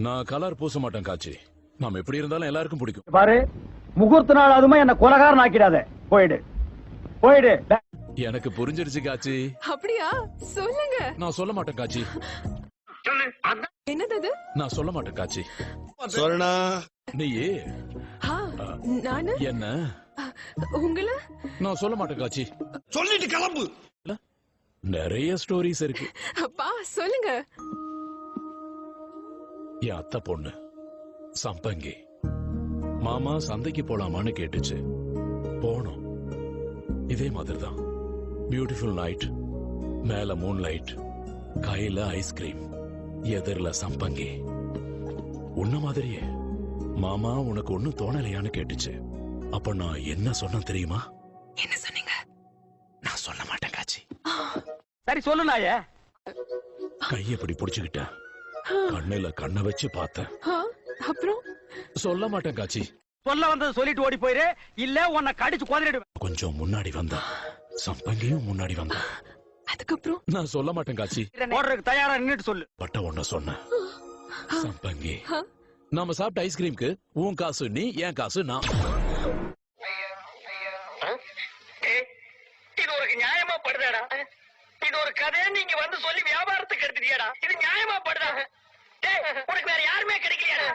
நான் கலர் பூச மாட்டேன் காச்சி. நாம எப்படி இருந்தாலும் எல்லாருக்கும் பிடிக்கும். பாரு, முகூர்த்த நாள் அதுமா என்ன கொலகாரன் ஆக்கிடாத. போயிடு போயிடு. எனக்கு புரிஞ்சிருச்சு காச்சி. அப்படியா? சொல்லுங்க. நான் சொல்ல மாட்டேன் காச்சி. என்னது? நான் சொல்ல மாட்டேன் காச்சி. சொல்லணா நீயே நானு என்ன உங்களை நான் சொல்ல மாட்டேன் காச்சி. சொல்லிட்டு கிளம்பு. நிறைய ஸ்டோரிஸ் இருக்கு. அப்பா சொல்லுங்க. என் அத்தை பொண்ணு சம்பங்கி மாமா சந்தைக்கு போலாமான்னு கேட்டுச்சு. போனோம். இதே மாதிரிதான். பியூட்டிஃபுல் நைட், மேல மூன் லைட், கையில ஐஸ்கிரீம், எதிரில சம்பங்கி. உன்ன மாதிரியே மாமா உனக்கு ஒண்ணும் தோணலையான்னு கேட்டுச்சு. அப்ப நான் என்ன சொன்ன தெரியுமா? என்ன சொன்னீங்க? நான் சொல்ல மாட்டேன் காச்சி. சரி சொல்லு நாயே. கையை இப்படி புடிச்சுக்கிட்டேன். கண்ணுல கண்ணை வச்சு பார்த்தேன். அப்புறம் சொல்ல மாட்டேன் காச்சி. சொல்ல வந்தது சொல்லிட்டு ஓடி போயிரு, இல்ல உன்னை கடிச்சு குதறிடுவேன். கொஞ்சம் முன்னாடி வந்தா சம்பங்கியும் முன்னாடி வந்தா. அதுக்கப்புறம் நான் சொல்ல மாட்டேன் காச்சி. ஓடுறதுக்கு தயாரா நின்னுட்டு சொல்லு. பட்ட ஒண்ண சொன்னேன். சம்பங்கி, நாம சாப்பிட்ட ஐஸ்கிரீம்க்கு உன் காசு நீ, என் காசு நான். இது ஒரு நியாயமா படுதாடா? இது ஒரு கதையை நீங்க வந்து சொல்லி வியாபாரத்துக்கு எடுத்துட்டியாடா? இது நியாயமா படுதா? உனக்கு வேற யாருமே கிடைக்கலையாடா?